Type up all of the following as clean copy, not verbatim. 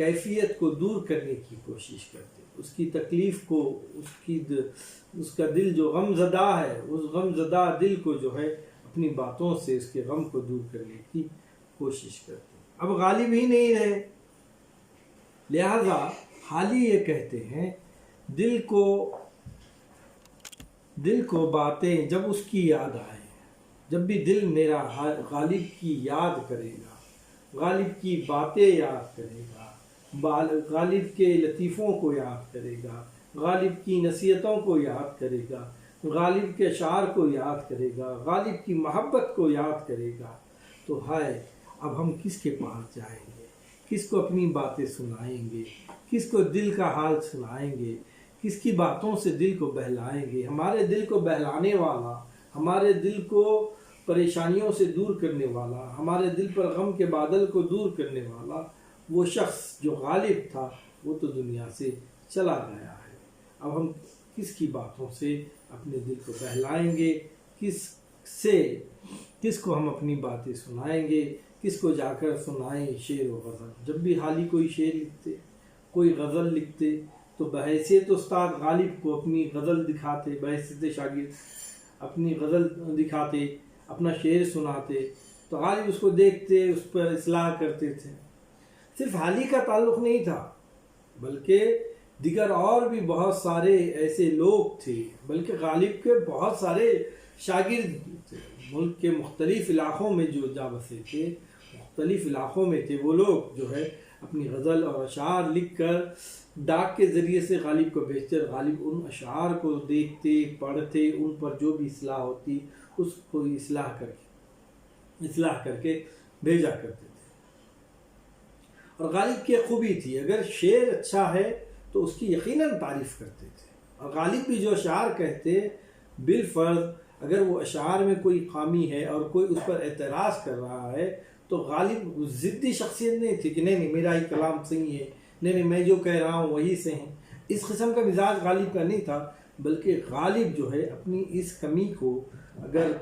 کیفیت کو دور کرنے کی کوشش کرتے، اس کی تکلیف کو، اس کا دل جو غم زدہ ہے، اس غم زدہ دل کو جو ہے اپنی باتوں سے اس کے غم کو دور کرنے کی کوشش کرتے۔ اب غالب ہی نہیں رہے، لہذا حالی یہ کہتے ہیں دل کو باتیں جب اس کی یاد آئے، جب بھی دل میرا غالب کی یاد کرے گا، غالب کی باتیں یاد کرے گا، غالب کے لطیفوں کو یاد کرے گا، غالب کی نصیحتوں کو یاد کرے گا، غالب کے اشعار کو یاد کرے گا، غالب کی محبت کو یاد کرے گا، تو ہائے اب ہم کس کے پاس جائیں گے، کس کو اپنی باتیں سنائیں گے، کس کو دل کا حال سنائیں گے، کس کی باتوں سے دل کو بہلائیں گے۔ ہمارے دل کو بہلانے والا، ہمارے دل کو پریشانیوں سے دور کرنے والا، ہمارے دل پر غم کے بادل کو دور کرنے والا وہ شخص جو غالب تھا وہ تو دنیا سے چلا گیا ہے۔ اب ہم کس کی باتوں سے اپنے دل کو بہلائیں گے، کس کو ہم اپنی باتیں سنائیں گے، کس کو جا کر سنائیں شعر و غزل۔ جب بھی حالی کوئی شعر لکھتے، کوئی غزل لکھتے تو بحیثیت استاد غالب کو اپنی غزل دکھاتے، بحیثیت شاگرد اپنی غزل دکھاتے، اپنا شعر سناتے تو غالب اس کو دیکھتے، اس پر اصلاح کرتے تھے۔ صرف حالی کا تعلق نہیں تھا بلکہ دیگر اور بھی بہت سارے ایسے لوگ تھے، بلکہ غالب کے بہت سارے شاگرد تھے، ملک کے مختلف علاقوں میں جو جا بسے تھے، مختلف علاقوں میں تھے وہ لوگ جو ہے اپنی غزل اور اشعار لکھ کر ڈاک کے ذریعے سے غالب کو بھیجتے، غالب ان اشعار کو دیکھتے، پڑھتے، ان پر جو بھی اصلاح ہوتی اس کو اصلاح کر کے بھیجا کرتے تھے۔ اور غالب کی خوبی تھی، اگر شعر اچھا ہے تو اس کی یقیناً تعریف کرتے تھے، اور غالب بھی جو اشعار کہتے بالفرض اگر وہ اشعار میں کوئی خامی ہے اور کوئی اس پر اعتراض کر رہا ہے تو غالب ضدی شخصیت نہیں تھی کہ نہیں میرا ہی کلام صحیح ہے، نہیں میں جو کہہ رہا ہوں وہی سے ہیں، اس قسم کا مزاج غالب کا نہیں تھا، بلکہ غالب جو ہے اپنی اس کمی کو اگر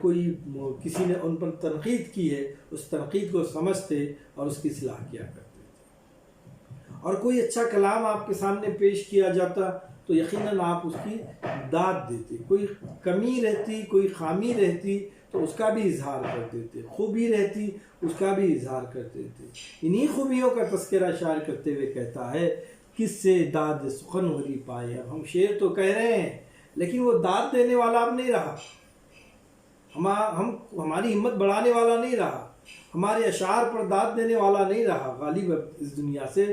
کسی نے ان پر تنقید کی ہے اس تنقید کو سمجھتے اور اس کی اصلاح کیا کرتے تھے، اور کوئی اچھا کلام آپ کے سامنے پیش کیا جاتا تو یقیناً آپ اس کی داد دیتے، کوئی کمی رہتی، کوئی خامی رہتی تو اس کا بھی اظہار کرتے تھے، خوبی رہتی اس کا بھی اظہار کرتے تھے۔ انہی خوبیوں کا تذکرہ شاعر کرتے ہوئے کہتا ہے کس سے داد سخن وری پائے۔ اب ہم شعر تو کہہ رہے ہیں لیکن وہ داد دینے والا اب نہیں رہا، ہماری ہمت بڑھانے والا نہیں رہا، ہمارے اشعار پر داد دینے والا نہیں رہا، غالب اب اس دنیا سے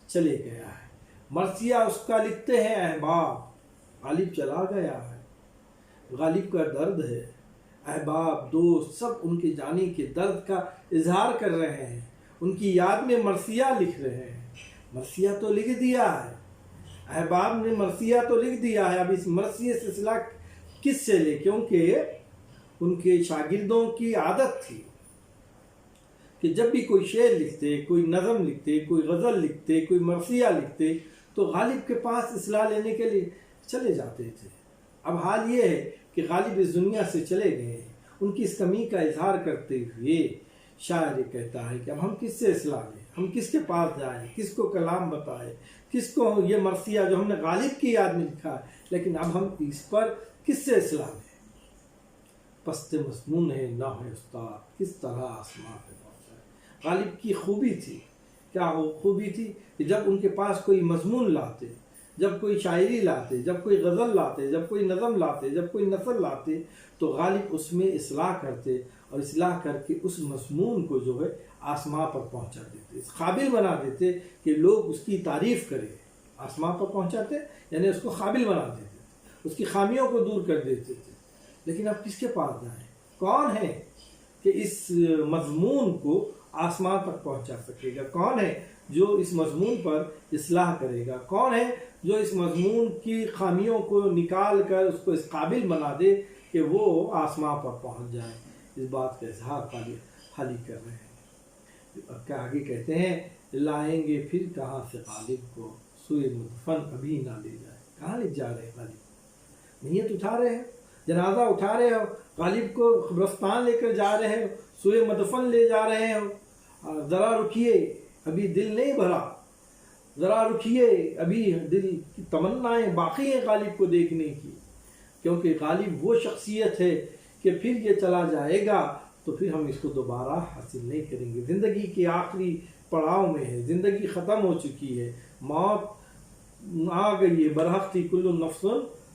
چلے گیا ہے۔ مرثیہ اس کا لکھتے ہیں احباب، غالب چلا گیا ہے، غالب کا درد ہے، احباب دوست سب ان کے جانے کے درد کا اظہار کر رہے ہیں، ان کی یاد میں مرثیہ لکھ رہے ہیں۔ مرثیہ تو لکھ دیا ہے، احباب نے مرثیہ تو لکھ دیا ہے، اب اس مرثیہ سے صلہ کس سے لے، کیونکہ ان کے شاگردوں کی عادت تھی کہ جب بھی کوئی شعر لکھتے، کوئی نظم لکھتے، کوئی غزل لکھتے، کوئی مرثیہ لکھتے تو غالب کے پاس اصلاح لینے کے لیے چلے جاتے تھے۔ اب حال یہ ہے کہ غالب اس دنیا سے چلے گئے ہیں، ان کی اس کمی کا اظہار کرتے ہوئے شاعر کہتا ہے کہ اب ہم کس سے اصلاح لیں، ہم کس کے پاس جائیں، کس کو کلام بتائیں، کس کو یہ مرثیہ جو ہم نے غالب کی یاد میں لکھا ہے لیکن اب ہم اس پر کس سے اصلاح لیں۔ پست مضمون ہے نہ ہے استاد، کس طرح آسمان پہ پہنچا۔ غالب کی خوبی تھی، کیا خوبی تھی کہ جب ان کے پاس کوئی مضمون لاتے، جب کوئی شاعری لاتے، جب کوئی غزل لاتے، جب کوئی نظم لاتے، جب کوئی نثر لاتے تو غالب اس میں اصلاح کرتے اور اصلاح کر کے اس مضمون کو جو ہے آسمان پر پہنچا دیتے، اس قابل بنا دیتے کہ لوگ اس کی تعریف کریں۔ آسمان پر پہنچاتے یعنی اس کو قابل بنا دیتے، اس کی خامیوں کو دور کر دیتے تھے۔ لیکن اب کس کے پاس جائیں، کون ہے کہ اس مضمون کو آسمان تک پہنچا سکے گا، کون ہے جو اس مضمون پر اصلاح کرے گا، کون ہے جو اس مضمون کی خامیوں کو نکال کر اس کو اس قابل بنا دے کہ وہ آسمان پر پہنچ جائے۔ اس بات کا اظہار حالی کر رہے ہیں۔ کیا آگے کہتے ہیں لائیں گے پھر کہاں سے غالب کو، سوئے مدفن ابھی نہ لے جائے۔ کہاں لے جا رہے ہیں غالب، نیت اٹھا رہے ہیں، جنازہ اٹھا رہے ہو، غالب کو قبرستان لے کر جا رہے ہو، سوئے مدفن لے جا رہے ہو، ذرا رکیے ابھی دل نہیں بھرا، ذرا رکیے، ابھی دل کی تمنائیں باقی ہیں غالب کو دیکھنے کی، کیونکہ غالب وہ شخصیت ہے کہ پھر یہ چلا جائے گا تو پھر ہم اس کو دوبارہ حاصل نہیں کریں گے۔ زندگی کے آخری پڑاؤ میں ہے، زندگی ختم ہو چکی ہے، موت آ گئی ہے، برحق تھی کل نفس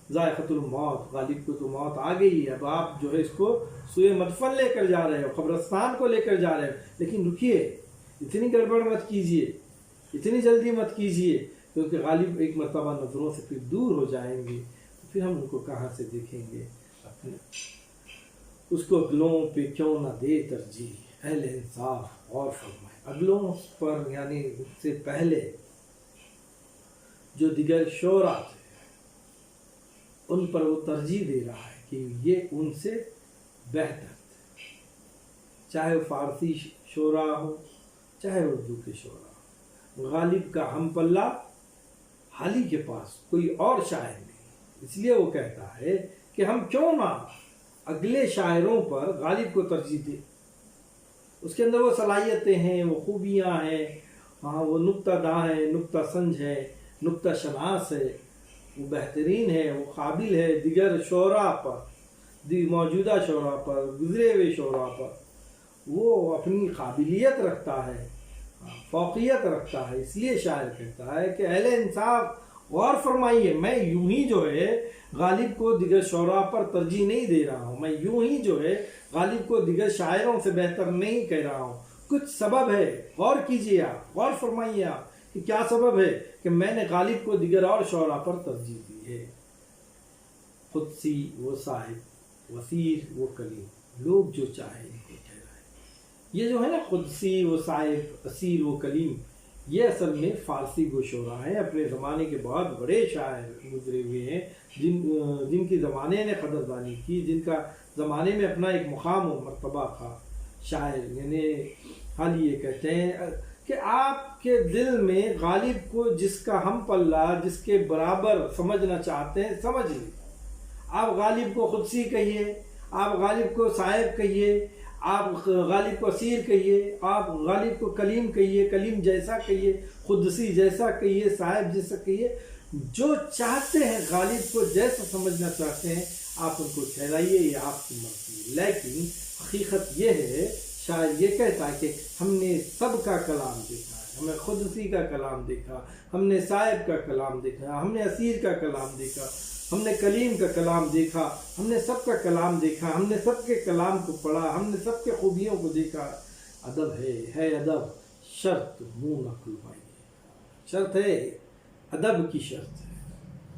ذائقۃ الموت، غالب کو تو موت آ گئی ہے، اب آپ جو ہے اس کو سوئے مدفن لے کر جا رہے ہو، قبرستان کو لے کر جا رہے ہو، لیکن رکیے، اتنی گڑبڑ مت کیجیے، اتنی جلدی مت کیجیے، کیونکہ غالب ایک مرتبہ نظروں سے پھر دور ہو جائیں گے، پھر ہم ان کو کہاں سے دیکھیں گے؟ اس کو اگلوں پہ کیوں نہ دے ترجیح، اہل انصاف غور فرمائے۔ اگلوں پر یعنی اس سے پہلے جو دیگر شعراء تھے ان پر وہ ترجیح دے رہا ہے کہ یہ ان سے بہتر تھے، چاہے وہ فارسی شعراء ہو چاہے اردو کے شعراء ہو۔ غالب کا ہم پلہ حالی کے پاس کوئی اور شاعر نہیں، اس لیے وہ کہتا ہے کہ ہم کیوں نہ اگلے شاعروں پر غالب کو ترجیح دیں، اس کے اندر وہ صلاحیتیں ہیں، وہ خوبیاں ہیں، ہاں وہ نکتہ داں ہے، نکتہ سنج ہے، نکتہ شناس ہے، وہ بہترین ہے، وہ قابل ہے دیگر شعراء پر، موجودہ شعراء پر، گزرے ہوئے شعراء پر وہ اپنی قابلیت رکھتا ہے، فوقیت رکھتا ہے۔ اس لیے شاعر کہتا ہے کہ اہل انصاف غور فرمائیے، میں یوں ہی جو ہے غالب کو دیگر شعراء پر ترجیح نہیں دے رہا ہوں، میں یوں ہی جو ہے غالب کو دیگر شاعروں سے بہتر نہیں کہہ رہا ہوں، کچھ سبب ہے، غور کیجیے آپ، غور فرمائیے آپ کہ کیا سبب ہے کہ میں نے غالب کو دیگر اور شعراء پر ترجیح دی ہے۔ قدسی وہ صاحب، وسیر وہ کلیم، لوگ جو چاہیں ان کو ٹھہرائیں۔ یہ جو ہے نا قدسی وہ صاحب، اسیر وہ کلیم، یہ اصل میں فارسی گو شعراء ہیں، اپنے زمانے کے بہت بڑے شاعر گزرے ہوئے ہیں، جن کی زمانے نے قدردانی کی، جن کا زمانے میں اپنا ایک مقام و مرتبہ تھا۔ شاعر یعنی حال یہ کہتے ہیں کہ آپ کے دل میں غالب کو جس کا ہم پلہ، جس کے برابر سمجھنا چاہتے ہیں سمجھ لیں۔ آپ غالب کو قدسی کہیے، آپ غالب کو صاحب کہیے، آپ غالب کو اسیر کہیے، آپ غالب کو کلیم کہیے، کلیم جیسا کہیے، قدسی جیسا کہیے، صاحب جیسا کہیے، جو چاہتے ہیں غالب کو جیسا سمجھنا چاہتے ہیں آپ ان کو ٹھہرائیے، یہ آپ کی مرضی ہے۔ لیکن حقیقت یہ ہے، شاعر یہ کہتا ہے کہ ہم نے سب کا کلام دیکھا ہے، ہمیں قدسی کا کلام دیکھا، ہم نے صاحب کا کلام دیکھا، ہم نے اسیر کا کلام دیکھا، ہم نے کلیم کا کلام دیکھا، ہم نے سب کا کلام دیکھا، ہم نے سب کے کلام کو پڑھا، ہم نے سب کے خوبیوں کو دیکھا۔ ادب ہے ادب، شرط منہ نہ کھلوائیے، شرط ہے، ادب کی شرط ہے،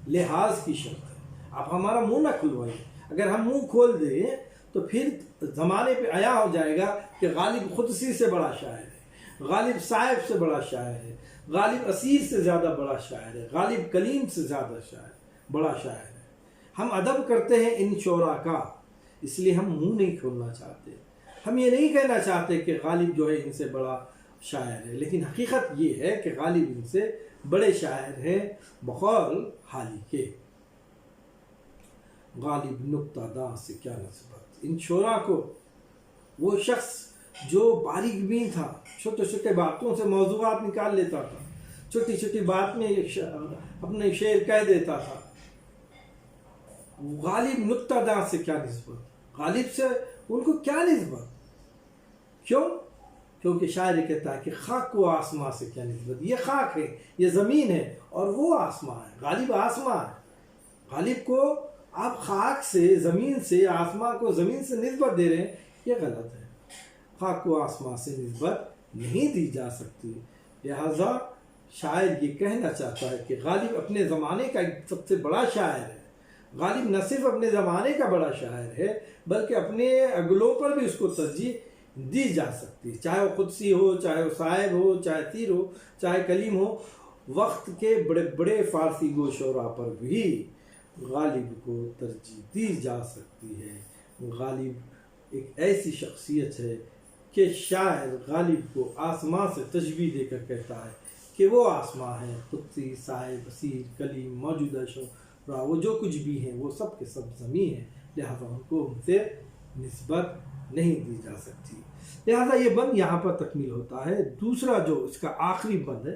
لحاظ کی شرط ہے، آپ ہمارا منہ نہ کھلوائیے۔ اگر ہم منہ کھول دیں تو پھر زمانے پہ عیاں ہو جائے گا کہ غالب قدسی سے بڑا شاعر ہے، غالب صاحب سے بڑا شاعر ہے، غالب اسیر سے زیادہ بڑا شاعر ہے، غالب کلیم سے زیادہ بڑا شاعر ہے۔ ہم ادب کرتے ہیں ان شعراء کا، اس لیے ہم منہ نہیں کھولنا چاہتے، ہم یہ نہیں کہنا چاہتے کہ غالب جو ہے ان سے بڑا شاعر ہے، لیکن حقیقت یہ ہے کہ غالب ان سے بڑے شاعر ہیں بقول حالی کے۔ غالب نکتہ داں سے کیا نسبت، ان شعراء کو وہ شخص جو باریک بین تھا، چھوٹے چھوٹے باتوں سے موضوعات نکال لیتا تھا، چھوٹی چھوٹی بات میں اپنے شعر کہہ دیتا تھا، غالب نکتہ داں سے کیا نسبت، غالب سے ان کو کیا نسبت؟ کیوں؟ کیونکہ شاعر کہتا ہے کہ خاک و آسمان سے کیا نسبت، یہ خاک ہے، یہ زمین ہے، اور وہ آسمان ہے، غالب آسمان ہے۔ غالب کو آپ خاک سے، زمین سے، آسمان کو زمین سے نسبت دے رہے ہیں، یہ غلط ہے، خاک و آسمان سے نسبت نہیں دی جا سکتی۔ لہذا شاعر یہ کہنا چاہتا ہے کہ غالب اپنے زمانے کا ایک سب سے بڑا شاعر ہے، غالب نہ صرف اپنے زمانے کا بڑا شاعر ہے بلکہ اپنے اگلوں پر بھی اس کو ترجیح دی جا سکتی ہے، چاہے وہ قدسی ہو، چاہے وہ صاحب ہو، چاہے تیر ہو، چاہے کلیم ہو۔ وقت کے بڑے بڑے فارسی گو شعراء پر بھی غالب کو ترجیح دی جا سکتی ہے۔ غالب ایک ایسی شخصیت ہے کہ شاعر غالب کو آسمان سے تشبیہ دے کر کہتا ہے کہ وہ آسمان ہے، قدسی، صاحب، اسیر، کلیم، موجودہ شعراء، وہ جو کچھ بھی ہیں وہ سب کے سب زمین ہیں، لہذا ان کو ان سے نسبت نہیں دی جا سکتی۔ لہذا یہ بند یہاں پر تکمیل ہوتا ہے۔ دوسرا جو اس کا آخری بند ہے،